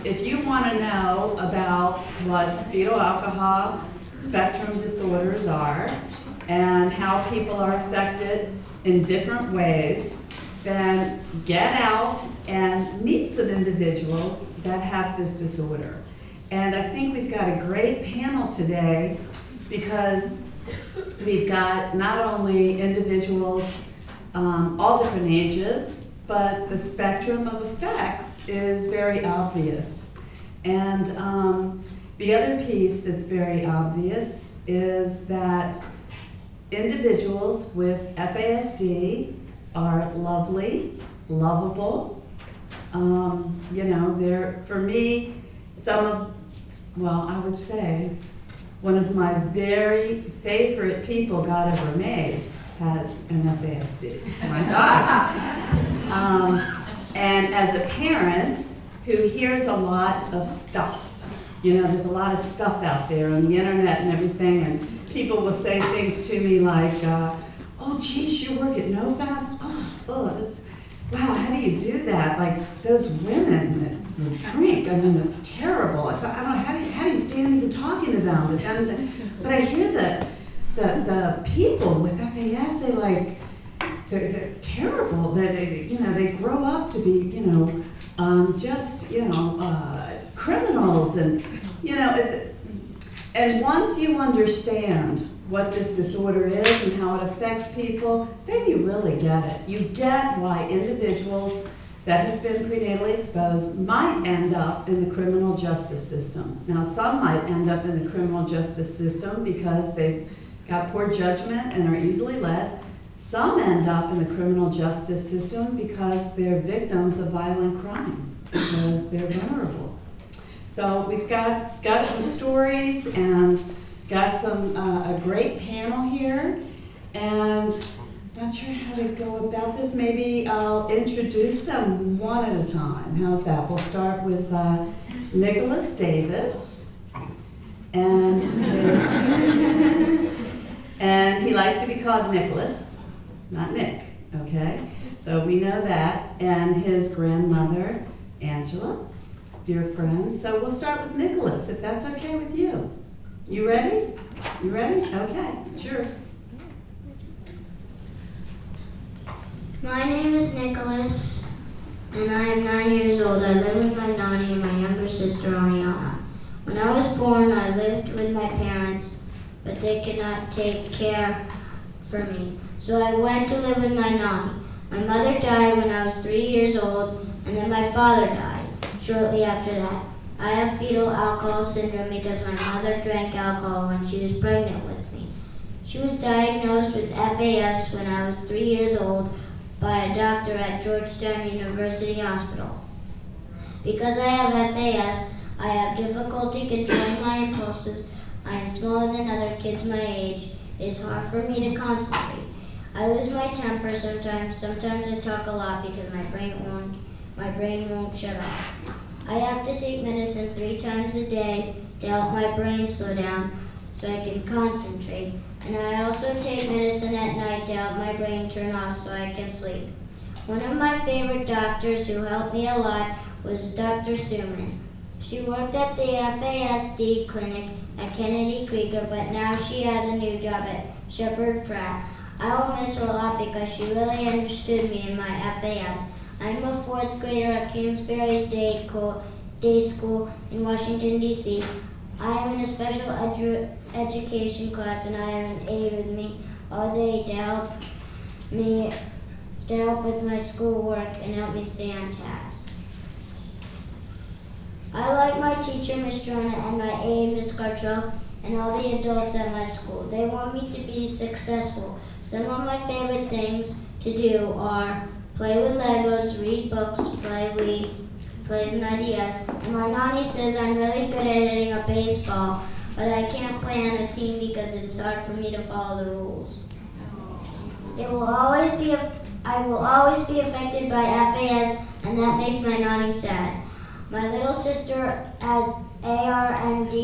If you want to know about what fetal alcohol spectrum disorders are and how people are affected in different ways, then get out and meet some individuals that have this disorder. And I think we've got a great panel today because we've got not only individuals all different ages, but the spectrum of effects is very obvious. And the other piece that's very obvious is that individuals with FASD are lovely, lovable. You know, they're, for me, I would say, one of my very favorite people God ever made has an FASD. My God. And as a parent who hears a lot of stuff, you know, there's a lot of stuff out there on the internet and everything, and people will say things to me like, oh, geez, you work at NOFAS? Wow, how do you do that? Like those women that drink, I mean, it's terrible. I don't know, how do you stand even talking to them? But I hear the people with FAS, they're terrible. They grow up to be, criminals, and and once you understand what this disorder is and how it affects people, then you really get it. You get why individuals that have been prenatally exposed might end up in the criminal justice system. Now, some might end up in the criminal justice system because they've got poor judgment and are easily led. Some end up in the criminal justice system because they're victims of violent crime, because they're vulnerable. So we've got some stories and got a great panel here, and not sure how to go about this. Maybe I'll introduce them one at a time. How's that? We'll start with Nicholas Davis, and he likes to be called Nicholas, not Nick, okay? So we know that, and his grandmother, Angela, dear friend. So we'll start with Nicholas, if that's okay with you. You ready? You ready? Okay, it's yours. My name is Nicholas, and I am 9 years old. I live with my nanny and my younger sister, Ariana. When I was born, I lived with my parents, but they could not take care for me. So I went to live with my nanny. My mother died when I was 3 years old, and then my father died shortly after that. I have fetal alcohol syndrome because my mother drank alcohol when she was pregnant with me. She was diagnosed with FAS when I was 3 years old by a doctor at Georgetown University Hospital. Because I have FAS, I have difficulty controlling my impulses. I am smaller than other kids my age. It is hard for me to concentrate. I lose my temper sometimes. Sometimes I talk a lot because my brain won't shut off. I have to take medicine 3 times a day to help my brain slow down so I can concentrate. And I also take medicine at night to help my brain turn off so I can sleep. One of my favorite doctors who helped me a lot was Dr. Suman. She worked at the FASD clinic at Kennedy Krieger, but now she has a new job at Shepherd Pratt. I will miss her a lot because she really understood me in my FAS. I'm a 4th grader at Kingsbury Day School in Washington, D.C. I am in a special education class, and I have an aide with me all day to help with my schoolwork and help me stay on task. I like my teacher, Miss Jonah, and my aide, Miss Gartrell, and all the adults at my school. They want me to be successful. Some of my favorite things to do are play with Legos, read books, play with my DS. And my nanny says I'm really good at hitting a baseball, but I can't play on a team because it is hard for me to follow the rules. I will always be affected by FAS, and that makes my nanny sad. My little sister has ARND,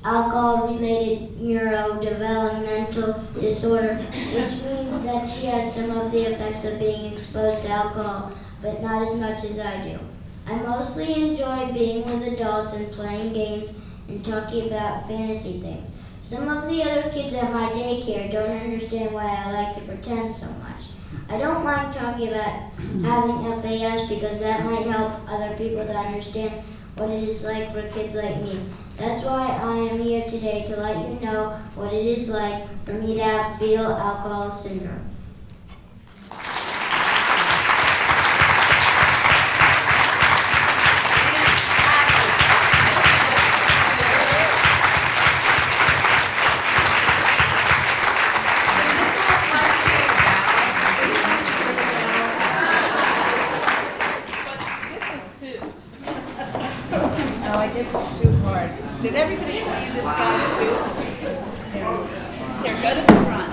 alcohol-related neurodevelopmental disorder, which means that she has some of the effects of being exposed to alcohol, but not as much as I do. I mostly enjoy being with adults and playing games and talking about fantasy things. Some of the other kids at my daycare don't understand why I like to pretend so much. I don't mind talking about having FAS because that might help other people to understand what it is like for kids like me. That's why I am here today, to let you know what it is like for me to have fetal alcohol syndrome. Did everybody see this guy's suits? Here, go to the front.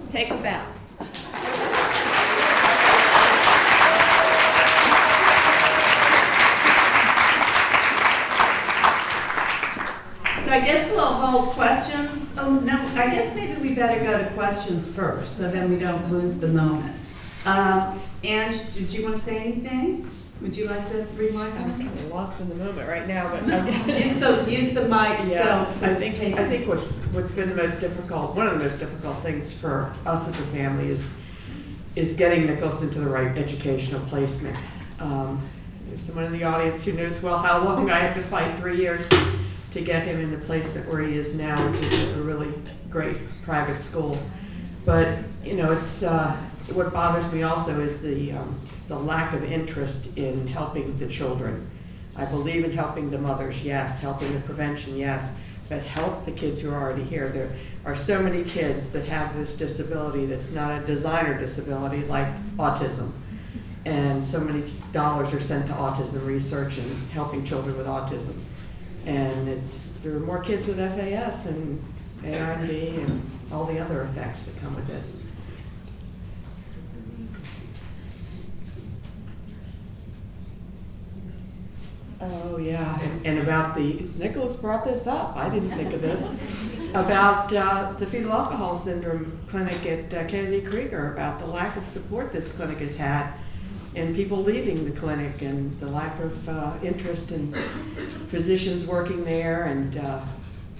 Take a bow. So I guess we'll hold questions. Oh, no, I guess maybe we better go to questions first, so then we don't lose the moment. Ange, did you want to say anything? Would you like to remark on it? I'm lost in the moment right now, but use the mic. Yeah, So I think what's been the most difficult, one of the most difficult things for us as a family is getting Nicholas into the right educational placement. There's someone in the audience who knows well how long I had to fight 3 years to get him in the placement where he is now, which is a really great private school. But it's what bothers me also is the lack of interest in helping the children. I believe in helping the mothers, yes, helping the prevention, yes, but help the kids who are already here. There are so many kids that have this disability that's not a designer disability like autism. And so many dollars are sent to autism research and helping children with autism. And there are more kids with FAS and ARD and all the other effects that come with this. Oh yeah, and about Nicholas brought this up, I didn't think of this, about the Fetal Alcohol Syndrome clinic at Kennedy Krieger, about the lack of support this clinic has had, and people leaving the clinic, and the lack of interest in physicians working there, and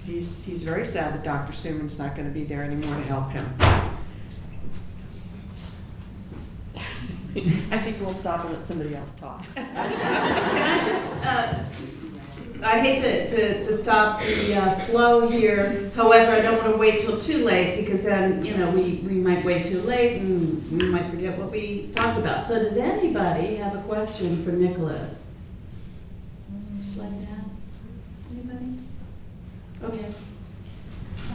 he's very sad that Dr. Suman's not going to be there anymore to help him. I think we'll stop and let somebody else talk. Can I just, I hate to stop the flow here. However, I don't want to wait till too late, because then, we might wait too late and we might forget what we talked about. So does anybody have a question for Nicholas? Would you like to ask? Anybody? Okay.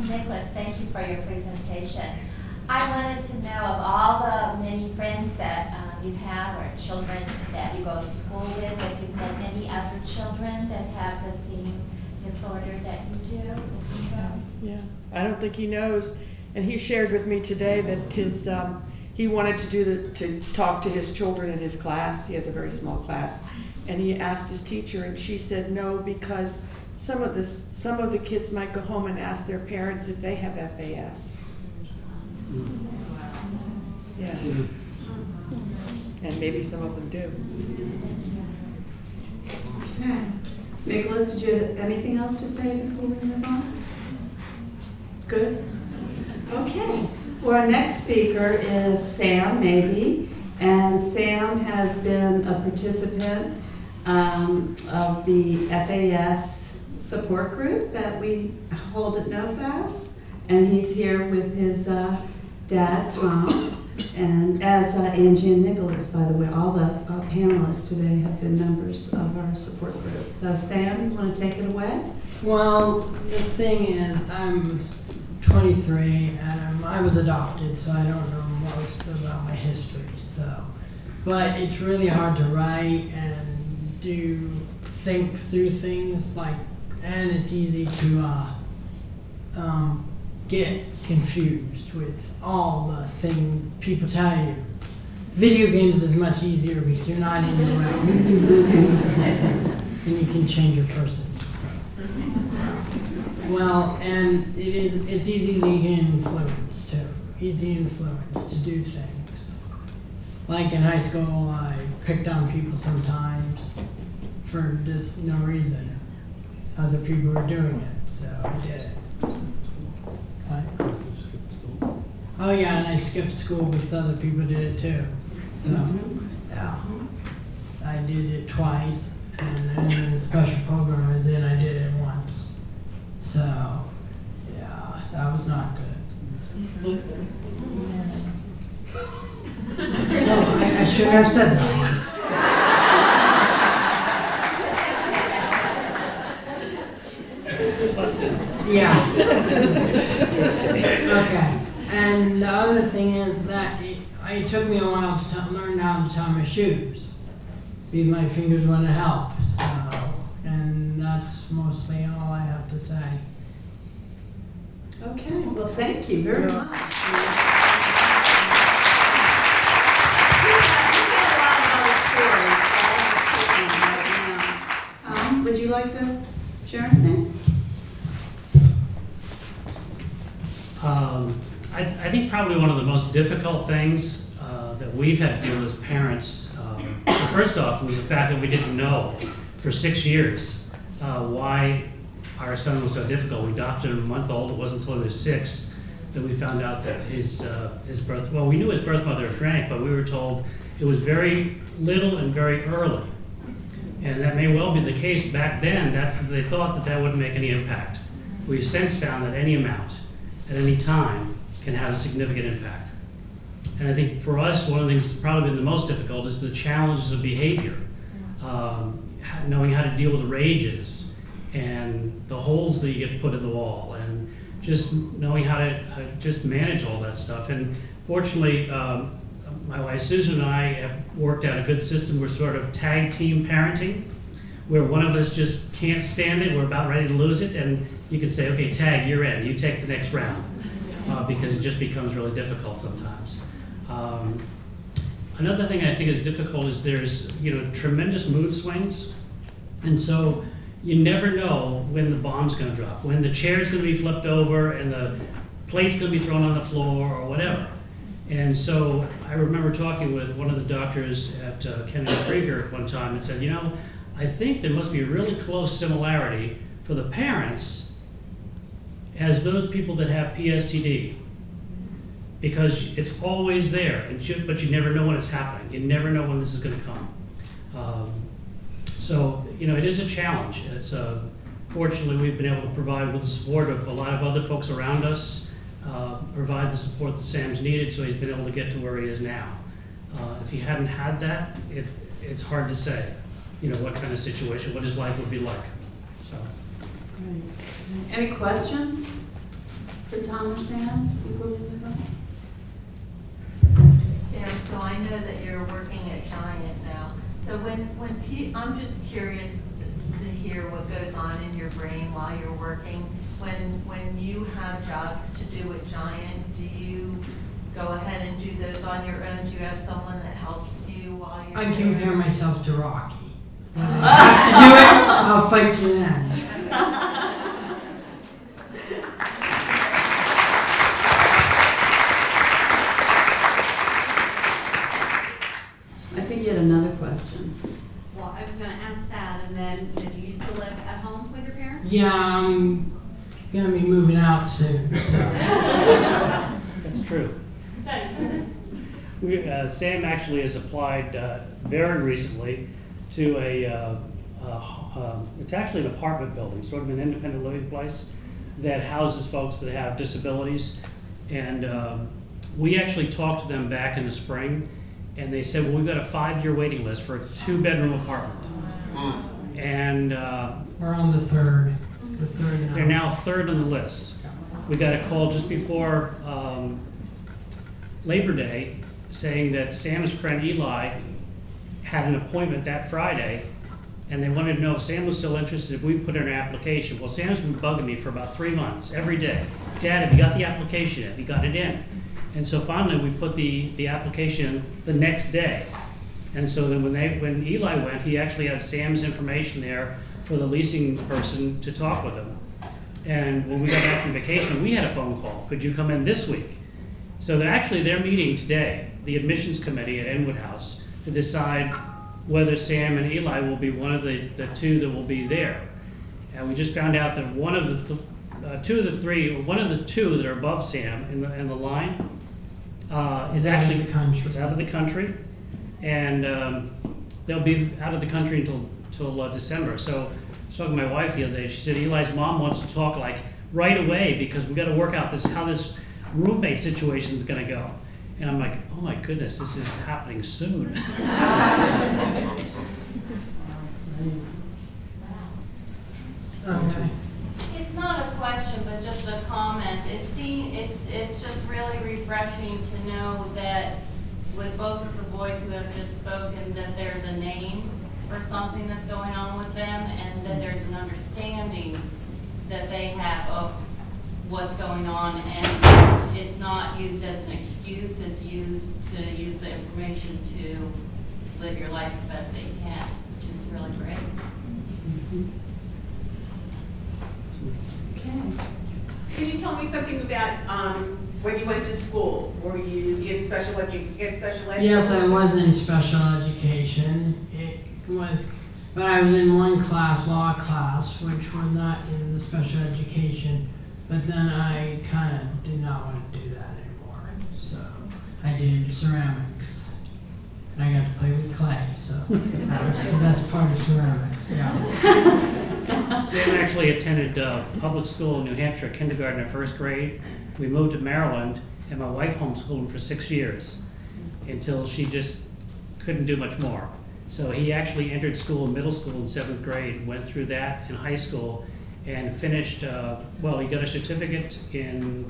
Nicholas, thank you for your presentation. I wanted to know, of all the many friends that you have, or children that you go to school with, if you've met any other children that have the same disorder that you do, the syndrome? Yeah, I don't think he knows. And he shared with me today that he wanted to talk to his children in his class. He has a very small class. And he asked his teacher, and she said no, because some of the kids might go home and ask their parents if they have FAS. Yeah. And maybe some of them do. Okay. Nicholas, did you have anything else to say before we move on? Good? Okay. Well, our next speaker is Sam Mabey, and Sam has been a participant of the FAS support group that we hold at NOFAS, and he's here with his dad, Tom. And as Angie and Nicholas, by the way, all the panelists today have been members of our support group. So Sam, you want to take it away? Well, the thing is, I'm 23 and I was adopted, so I don't know most about my history. But it's really hard to write and think through things and it's easy to get confused with all the things people tell you. Video games is much easier because you're not in your realm, and you can change your person. Well, and it's easy to get influence too. Easy influence to do things. Like in high school, I picked on people sometimes for just no reason. Other people were doing it, so I did it. What? Oh yeah, and I skipped school because other people did it too. So, yeah. I did it twice, and then in the special program I was in, I did it once. So, yeah, that was not good. No, I shouldn't have said that one. Yeah. Okay. And the other thing is that it took me a while to learn how to tie my shoes. Because my fingers wouldn't help. So, and that's mostly all I have to say. Okay, well, thank you very much. We got a lot of other stories right now. Would you like to share anything? I think probably one of the most difficult things that we've had to deal with as parents, first off, was the fact that we didn't know for 6 years why our son was so difficult. We adopted him a month old. It wasn't until he was 6 that we found out that his birth, well, we knew his birth mother drank, but we were told it was very little and very early. And that may well be the case back then. They thought that wouldn't make any impact. We've since found that any amount at any time can have a significant impact. And I think for us, one of the things that's probably been the most difficult is the challenges of behavior. Knowing how to deal with rages and the holes that you get put in the wall, and just knowing how to just manage all that stuff. And fortunately, my wife Susan and I have worked out a good system. We're sort of tag team parenting, where one of us just can't stand it, we're about ready to lose it, and you can say, okay, tag, you're in, you take the next round, because it just becomes really difficult sometimes. Another thing I think is difficult is there's tremendous mood swings, and so you never know when the bomb's going to drop, when the chair's going to be flipped over and the plate's going to be thrown on the floor or whatever. And so I remember talking with one of the doctors at Kennedy Krieger one time and said, I think there must be a really close similarity for the parents as those people that have PSTD, because it's always there, but you never know when it's happening. You never know when this is going to come. So it is a challenge. It's fortunately we've been able to provide, with the support of a lot of other folks around us, provide the support that Sam's needed, so he's been able to get to where he is now. If he hadn't had that, it's hard to say, what kind of situation, what his life would be like. So. Any questions for Tom or Sam before we move on? Sam, so I know that you're working at Giant now. So I'm just curious to hear what goes on in your brain while you're working. When you have jobs to do at Giant, do you go ahead and do those on your own? Do you have someone that helps you while you're I compare myself to Rocky. When I have to do it, I'll fight to the end. I think you had another question. Well, I was going to ask that, and then do you still live at home with your parents? Yeah, I'm gonna be moving out soon. So. That's true. Sam actually has applied very recently to it's actually an apartment building, sort of an independent living place that houses folks that have disabilities. And we actually talked to them back in the spring, and they said, well, we've got a 5-year waiting list for a 2-bedroom apartment. And we're on the third. They're now third on the list. We got a call just before Labor Day saying that Sam's friend Eli had an appointment that Friday, and they wanted to know if Sam was still interested if we put in an application. Well, Sam's been bugging me for about 3 months, every day. Dad, have you got the application? Have you got it in? And so finally we put the application the next day. And so then when Eli went, he actually had Sam's information there for the leasing person to talk with him. And when we got back from vacation, we had a phone call. Could you come in this week? So they're meeting today, the admissions committee at Inwood House, to decide whether Sam and Eli will be one of the two that will be there. And we just found out that one of the one of the two that are above Sam in the line is actually out of the country, and they'll be out of the country until December. So I was talking to my wife the other day. She said Eli's mom wants to talk like right away because we got to work out how this roommate situation is going to go. And I'm like, oh my goodness, this is happening soon. Okay. It's not a question, but just a comment. It's just really refreshing to know that with both of the boys who have just spoken, that there's a name for something that's going on with them, and that there's an understanding that they have of what's going on, and it's not used as an excuse. It's used to use the information to live your life the best that you can, which is really great. Can you tell me something about when you went to school? Were you in special education? Yes, I was in special education. But I was in one class, law class, which was not in the special education. But then I kind of did not want to do that anymore. So I did ceramics. And I got to play with clay, so that was the best part of ceramics, yeah. Sam actually attended public school in New Hampshire, kindergarten and first grade. We moved to Maryland, and my wife homeschooled him for 6 years until she just couldn't do much more. So he actually entered school in middle school in 7th grade, went through that in high school, and finished, well, he got a certificate in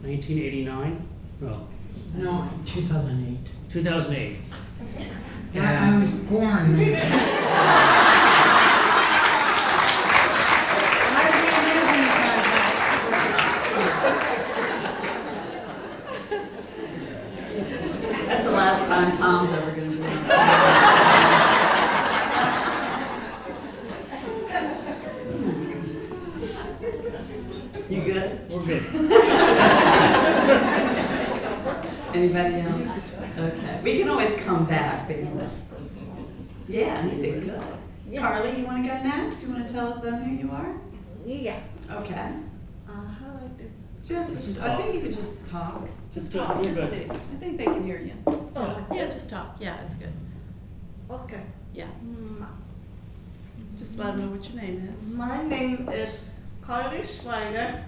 1989? Well, No, 2008. 2008. I was born in That's the last time Tom's ever going to be on. You good? We're good. Anybody else? Okay. We can always come back, but you must. Yeah, you did good. Karli, you want to go next? You want to tell them who you are? Yeah. Okay. How like this? Just I think you could just talk. Just Talk, talk, you're let's good. see. I think they can hear you. Oh, Yeah, just talk. Yeah, that's good. okay. Yeah. Just let them know what your name is. My name is Karli Schweiger.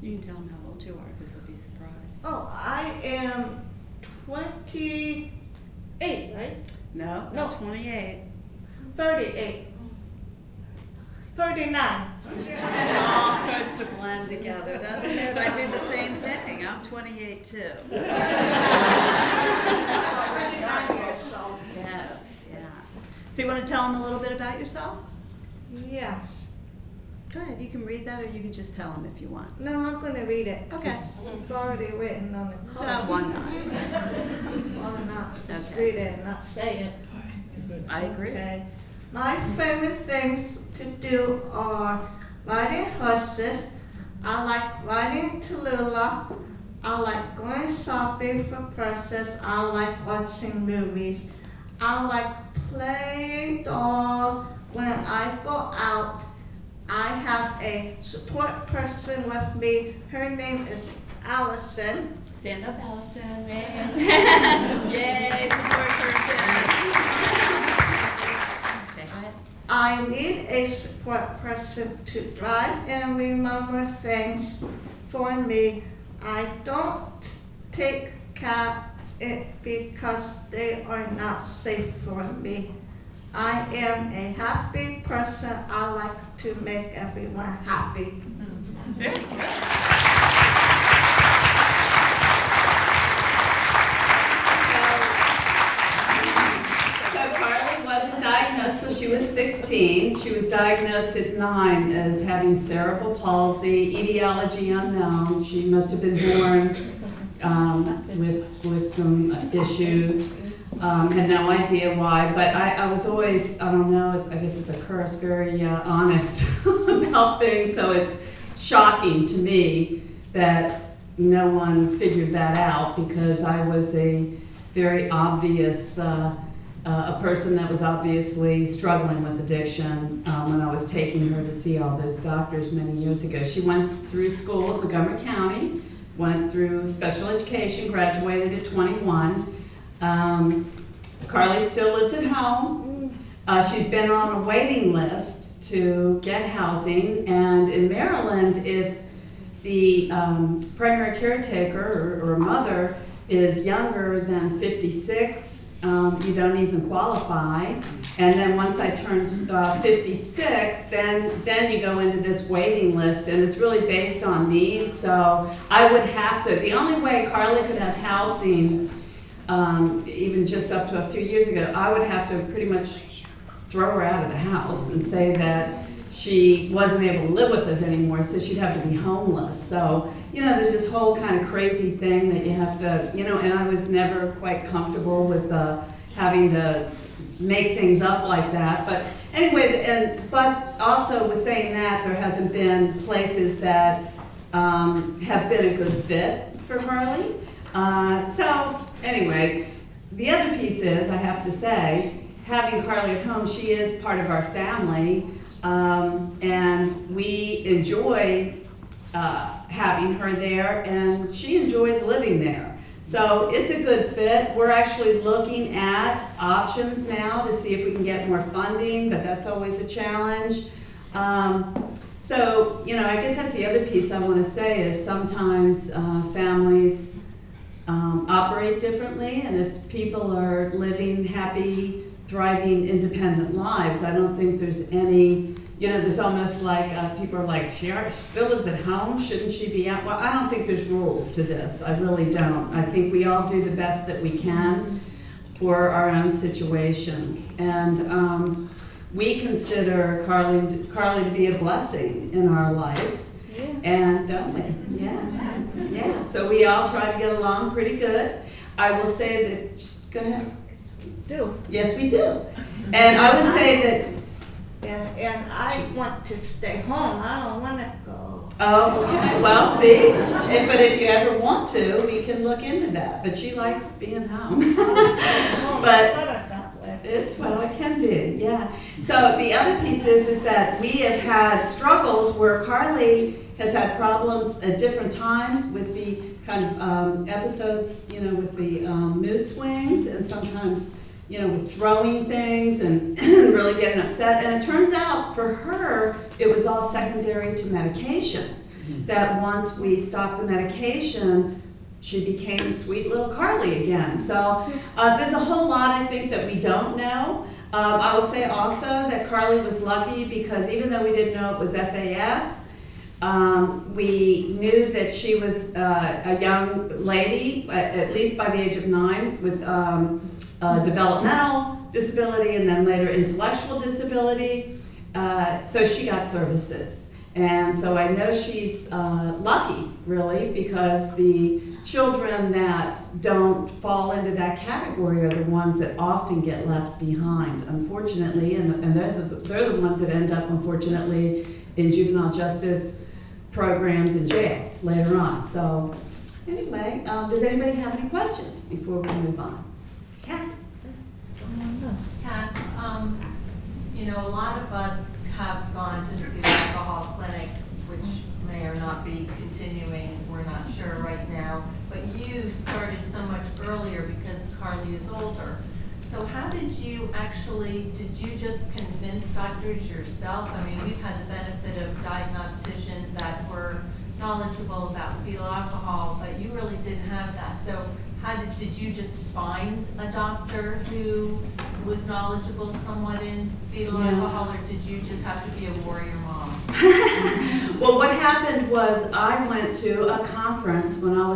You can tell them how old you are because they'll be surprised. Oh, I am 28, right? No, No. 28. 38. 39. It all starts to blend together, doesn't it? I do the same thing. I'm 28 too. Yes, yeah. So you want to tell them a little bit about yourself? Yes. Go ahead. You can read that, or you can just tell them if you want. No, I'm going to read it. Okay. It's already written on the card. Why not? Why not? Just Okay. read it and not say it. I agree. Okay. My favorite things to do are riding horses. I like riding Tallulah. I like going shopping for purses. I like watching movies. I like playing dolls. When I go out, I have a support person with me. Her name is Allison. Stand up, Allison. Yay, support person. Okay, go ahead. I need a support person to drive and remember things for me. I don't take cabs because they are not safe for me. I am a happy person. I like to make everyone happy. Very good. So Karli wasn't diagnosed till she was 16. She was diagnosed at 9 as having cerebral palsy, etiology unknown. She must have been born with some issues. Had no idea why, but I was always, I don't know, I guess it's a curse, very honest about things, so it's shocking to me that no one figured that out, because I was a very obvious, a person that was obviously struggling with addiction when I was taking her to see all those doctors many years ago. She went through school in Montgomery County, went through special education, graduated at 21. Karli still lives at home. She's been on a waiting list to get housing, and in Maryland, if the primary caretaker or mother is younger than 56, you don't even qualify. And then once I turned 56, then you go into this waiting list, and it's really based on need. So I would have to, the only way Karli could have housing, even just up to a few years ago, I would have to pretty much throw her out of the house and say that she wasn't able to live with us anymore, so she'd have to be homeless. So, you know, there's this whole kind of crazy thing that you have to, you know, and I was never quite comfortable with having to make things up like that. But anyway, but also with saying that, there hasn't been places that have been a good fit for Karli. So anyway, the other piece is, I have to say, having Karli at home, she is part of our family. And we enjoy having her there, and she enjoys living there. So it's a good fit. We're actually looking at options now to see if we can get more funding, but that's always a challenge. So, you know, I guess that's the other piece I want to say is sometimes families operate differently, and if people are living happy, thriving, independent lives, I don't think there's any, you know, there's almost like people are like, she still lives at home, shouldn't she be out? Well, I don't think there's rules to this. I really don't. I think we all do the best that we can for our own situations. And we consider Karli to be a blessing in our life. Yeah. And don't we? Yes. Yeah. So we all try to get along pretty good. I will say that, go ahead. Do. Yes, we do. And I would say that. And I want to stay home. I don't want to go. Oh, okay. Well, see, but if you ever want to, we can look into that. But she likes being home. But it can be, yeah. So the other piece is that we have had struggles where Karli has had problems at different times with the kind of episodes, you know, with the mood swings, and sometimes, you know, with throwing things and really getting upset. And it turns out for her, it was all secondary to medication. That once we stopped the medication, she became sweet little Karli again. So there's a whole lot, I think, that we don't know. I will say also that Karli was lucky because even though we didn't know it was FAS, we knew that she was a young lady, at least by the age of 9, with developmental disability and then later intellectual disability. So she got services. And so I know she's lucky, really, because the children that don't fall into that category are the ones that often get left behind, unfortunately, and they're the ones that end up, unfortunately, in juvenile justice programs in jail later on. So anyway, does anybody have any questions before we move on? Kat? Kat, you know, a lot of us have gone to the fetal alcohol clinic, which may or not be continuing, we're not sure right now, but you started so much earlier because Karli is older. So how did you just convince doctors yourself? I mean, we've had the benefit of diagnosticians that were knowledgeable about fetal alcohol, but you really didn't have that. So did you just find a doctor who was knowledgeable somewhat in fetal alcohol, or did you just have to be a warrior mom? Well, what happened was I went to a conference when I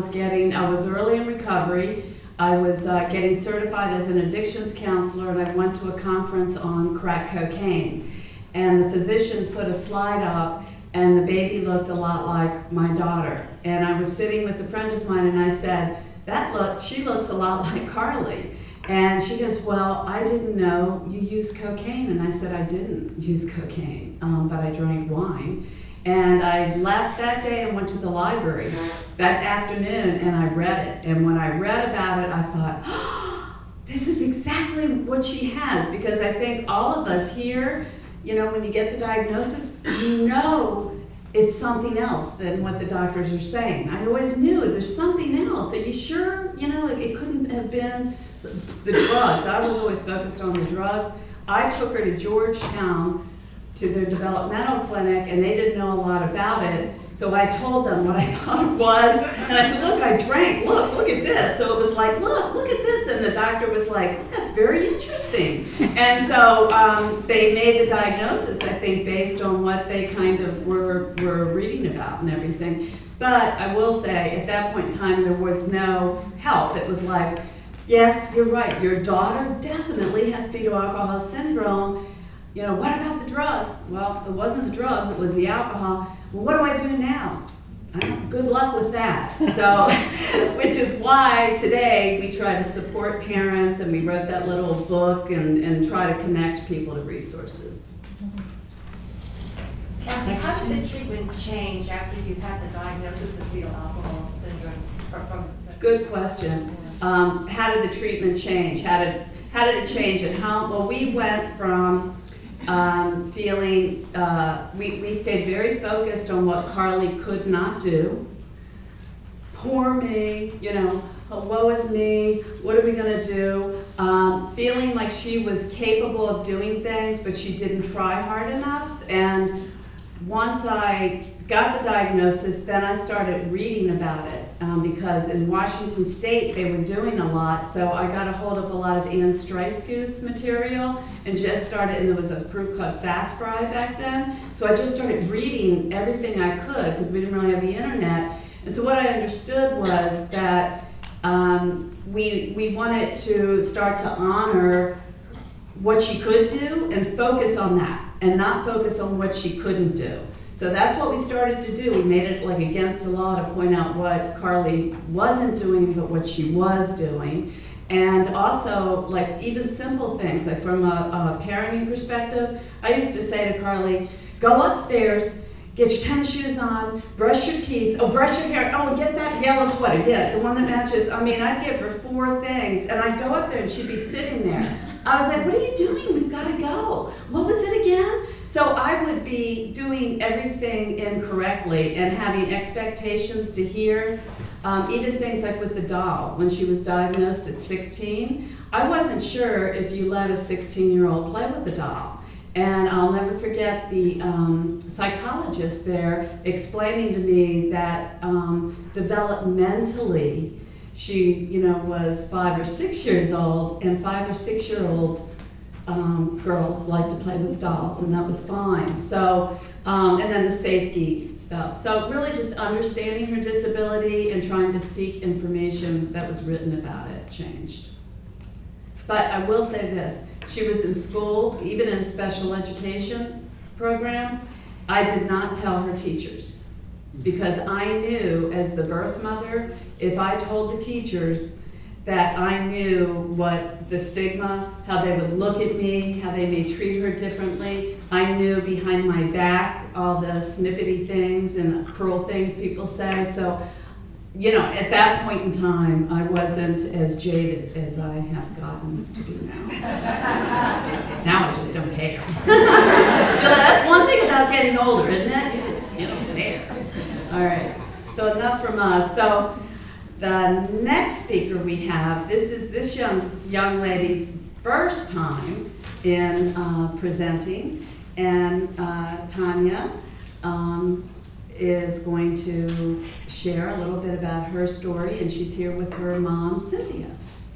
was early in recovery. I was getting certified as an addictions counselor, and I went to a conference on crack cocaine. And the physician put a slide up, and the baby looked a lot like my daughter. And I was sitting with a friend of mine, and I said, she looks a lot like Karli. And she goes, well, I didn't know you used cocaine. And I said, I didn't use cocaine, but I drank wine. And I left that day and went to the library that afternoon, and I read it. And when I read about it, I thought, oh, this is exactly what she has, because I think all of us here, you know, when you get the diagnosis, you know it's something else than what the doctors are saying. I always knew there's something else. Are you sure? You know, it couldn't have been the drugs. I was always focused on the drugs. I took her to Georgetown to their developmental clinic, and they didn't know a lot about it. So I told them what I thought it was, and I said, look, I drank, look at this. So it was like, look at this, and the doctor was like, that's very interesting. And so they made the diagnosis, I think, based on what they kind of were reading about and everything. But I will say, at that point in time, there was no help. It was like, yes, you're right, your daughter definitely has fetal alcohol syndrome. You know, what about the drugs? Well, it wasn't the drugs, it was the alcohol. Well, what do I do now? Good luck with that. So, which is why today we try to support parents, and we wrote that little book and try to connect people to resources. Karli, how did the treatment change after you've had the diagnosis of fetal alcohol syndrome? Good question. How did the treatment change? How did it change at home? Well, we went from feeling, we stayed very focused on what Karli could not do. Poor me, you know, woe is me, what are we gonna do? Feeling like she was capable of doing things, but she didn't try hard enough. And once I got the diagnosis, then I started reading about it because in Washington State they were doing a lot. So I got a hold of a lot of Ann Streisku's material and just started, and there was a group called FASD back then. So I just started reading everything I could because we didn't really have the internet. And so what I understood was that we wanted to start to honor what she could do and focus on that and not focus on what she couldn't do. So that's what we started to do. We made it like against the law to point out what Karli wasn't doing, but what she was doing. And also, like even simple things, like from a parenting perspective, I used to say to Karli, go upstairs, get your tennis shoes on, brush your teeth, brush your hair, and get that yellow sweater, the one that matches. I mean, I'd give her 4 things, and I'd go up there and she'd be sitting there. I was like, what are you doing? We've got to go. What was it again? So I would be doing everything incorrectly and having expectations to hear, even things like with the doll. When she was diagnosed at 16, I wasn't sure if you let a 16-year-old play with the doll. And I'll never forget the psychologist there explaining to me that developmentally, she, was 5 or 6 years old, and 5 or 6-year-old girls like to play with dolls, and that was fine. So, and then the safety stuff. So really just understanding her disability and trying to seek information that was written about it changed. But I will say this, she was in school, even in a special education program. I did not tell her teachers because I knew as the birth mother, if I told the teachers that I knew what the stigma, how they would look at me, how they may treat her differently. I knew behind my back all the snippety things and cruel things people say. So, at that point in time, I wasn't as jaded as I have gotten to be now. Now I just don't care. That's one thing about getting older, isn't it? You don't care. All right, so enough from us. So the next speaker we have, this is this young lady's first time in presenting, and Tanya is going to share a little bit about her story, and she's here with her mom, Cynthia.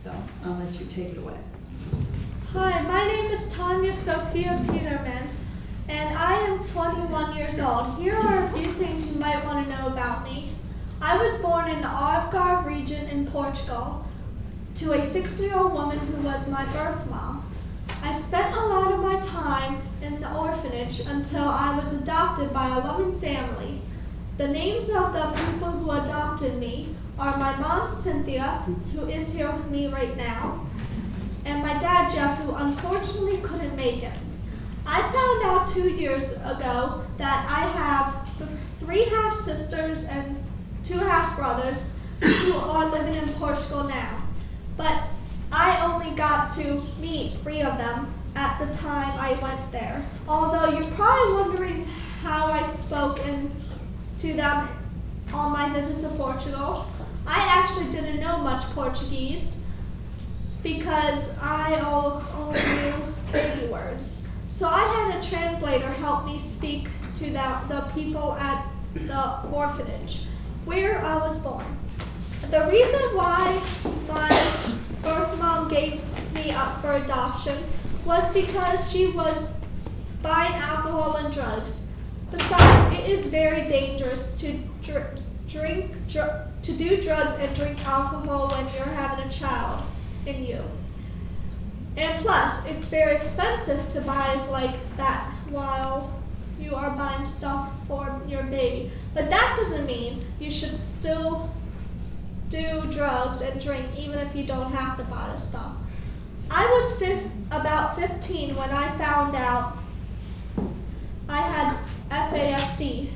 So I'll let you take it away. Hi, my name is Tanya Sophia Peterman, and I am 21 years old. Here are a few things you might want to know about me. I was born in the Algarve region in Portugal to a 60-year-old woman who was my birth mom. I spent a lot of my time in the orphanage until I was adopted by a loving family. The names of the people who adopted me are my mom, Cynthia, who is here with me right now, and my dad, Jeff, who unfortunately couldn't make it. I found out 2 years ago that I have 3 half-sisters and 2 half-brothers who are living in Portugal now. But I only got to meet 3 of them at the time I went there. Although you're probably wondering how I spoke to them on my visit to Portugal, I actually didn't know much Portuguese because I only knew baby words. So I had a translator help me speak to the people at the orphanage where I was born. The reason why my birth mom gave me up for adoption was because she was buying alcohol and drugs. Besides, it is very dangerous to do drugs and drink alcohol when you're having a child in you. And plus, it's very expensive to buy like that while you are buying stuff for your baby. But that doesn't mean you should still do drugs and drink even if you don't have to buy the stuff. I was about 15 when I found out I had FASD.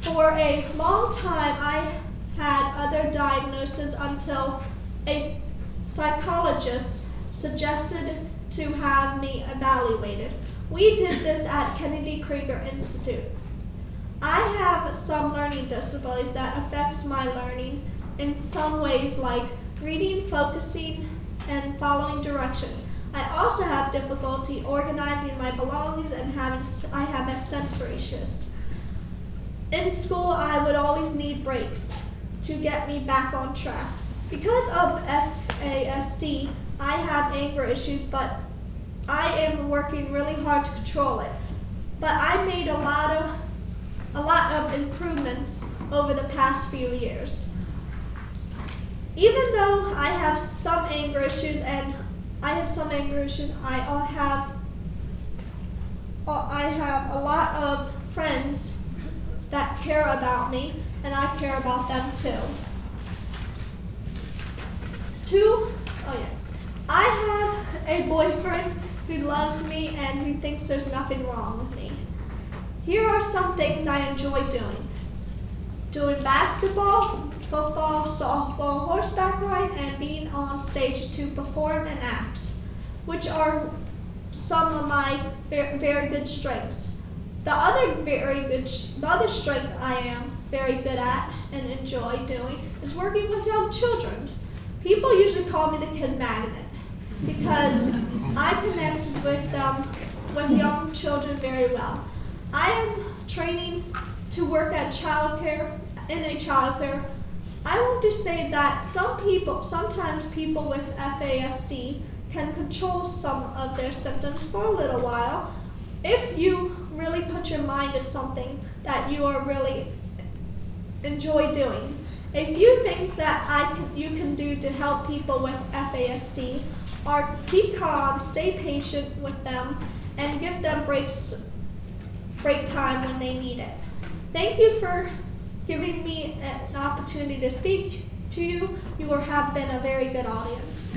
For a long time, I had other diagnoses until a psychologist suggested to have me evaluated. We did this at Kennedy Krieger Institute. I have some learning disabilities that affects my learning in some ways, like reading, focusing, and following direction. I also have difficulty organizing my belongings and I have a sensory issues. In school, I would always need breaks to get me back on track. Because of FASD, I have anger issues, but I am working really hard to control it. But I made a lot of improvements over the past few years. Even though I have some anger issues, I have a lot of friends that care about me, and I care about them too. I have a boyfriend who loves me and who thinks there's nothing wrong with me. Here are some things I enjoy doing. Doing basketball, football, softball, horseback riding, and being on stage to perform and act, which are some of my very good strengths. The other strength I am very good at and enjoy doing is working with young children. People usually call me the kid magnet because I connect with young children very well. I am training to work at in a childcare. I want to say that sometimes people with FASD can control some of their symptoms for a little while if you really put your mind to something that you are really enjoy doing. A few things that you can do to help people with FASD are keep calm, stay patient with them, and give them break time when they need it. Thank you for giving me an opportunity to speak to you. You have been a very good audience.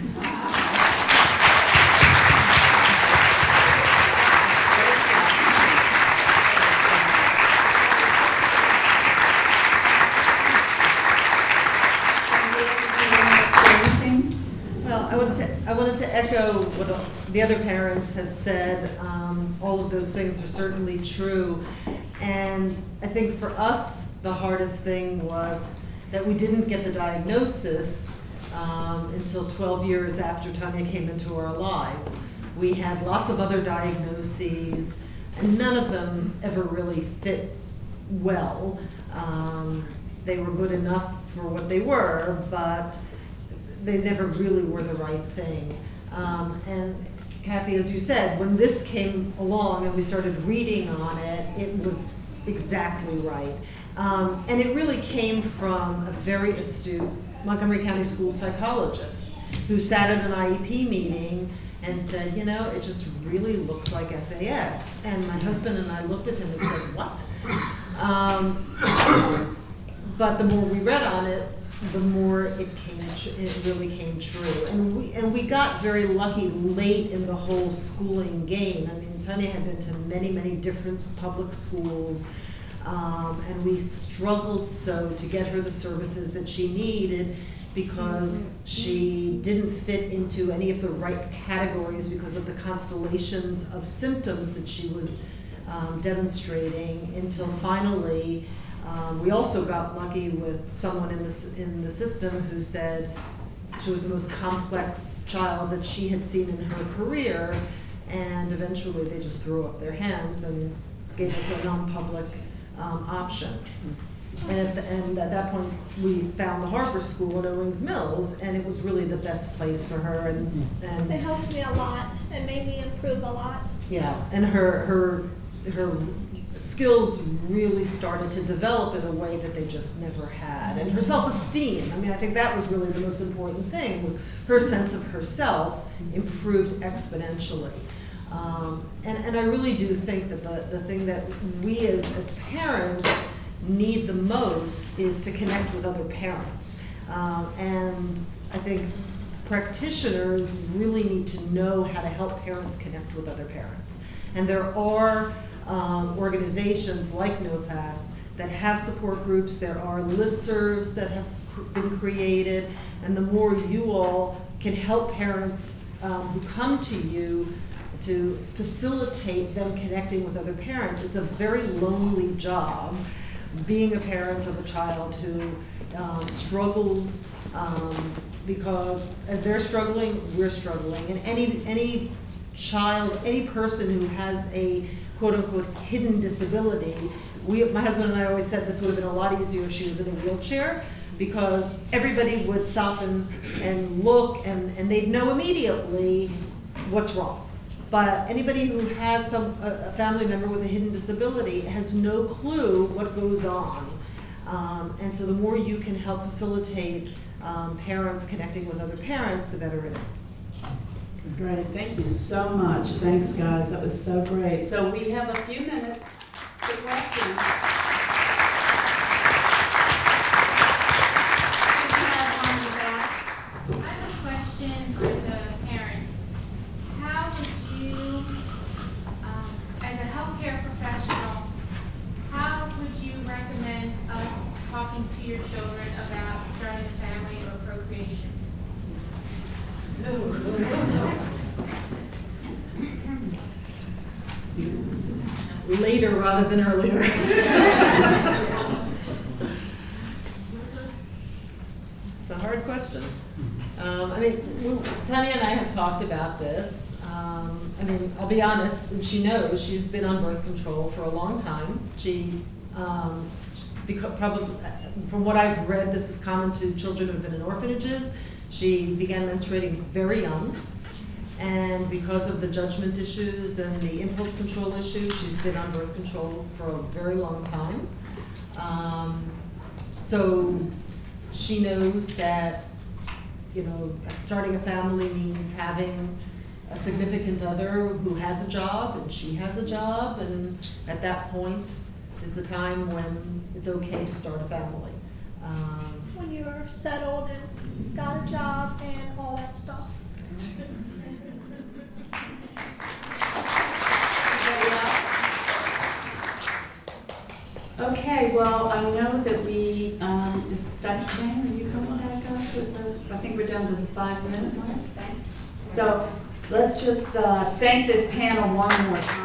I wanted to echo what the other parents have said. All of those things are certainly true. And I think for us, the hardest thing was that we didn't get the diagnosis until 12 years after Tanya came into our lives. We had lots of other diagnoses, and none of them ever really fit well. They were good enough for what they were, but they never really were the right thing. And Kathy, as you said, when this came along and we started reading on it, it was exactly right. And it really came from a very astute Montgomery County school psychologist who sat at an IEP meeting and said, you know, it just really looks like FAS. And my husband and I looked at him and said, what? But the more we read on it, the more it really came true. And we got very lucky late in the whole schooling game. I mean, Tanya had been to many, many different public schools, and we struggled so to get her the services that she needed. because she didn't fit into any of the right categories because of the constellations of symptoms that she was demonstrating, until finally we also got lucky with someone in the system who said she was the most complex child that she had seen in her career, and eventually they just threw up their hands and gave us a non-public option. And at that point, we found the Harbor School in Owings Mills, and it was really the best place for her. And It helped me a lot. It made me improve a lot. yeah, and her skills really started to develop in a way that they just never had. And her self-esteem, I mean, I think that was really the most important thing, was her sense of herself improved exponentially. And I really do think that the thing that we as parents need the most is to connect with other parents. And I think practitioners really need to know how to help parents connect with other parents. And there are organizations like NOFAS that have support groups. There are listservs that have been created, and the more you all can help parents who come to you to facilitate them connecting with other parents. It's a very lonely job, being a parent of a child who struggles because as they're struggling, we're struggling. And any child, any person who has a quote-unquote hidden disability, my husband and I always said this would have been a lot easier if she was in a wheelchair, because everybody would stop and look and they'd know immediately what's wrong. But anybody who has a family member with a hidden disability has no clue what goes on. And so the more you can help facilitate parents connecting with other parents, the better it is. Great, thank you so much. Thanks, guys, that was so great. So we have a few minutes for questions. I have a question for the parents. How would you, as a healthcare professional, how would you recommend us talking to your children about starting a family or procreation? Later rather than earlier. It's a hard question. I mean, Tanya and I have talked about this. I mean, I'll be honest, and she knows she's been on birth control for a long time. Probably, from what I've read, this is common to children who have been in orphanages. She began menstruating very young, and because of the judgment issues and the impulse control issues, she's been on birth control for a very long time. So she knows that, you know, starting a family means having a significant other who has a job and she has a job, and at that point is the time when it's okay to start a family. When you're settled and got a job and all that stuff. Okay, well, I know that we, is Dr. Chang, are you coming back up with the, I think we're down to the 5 minute mark. So let's just thank this panel one more time.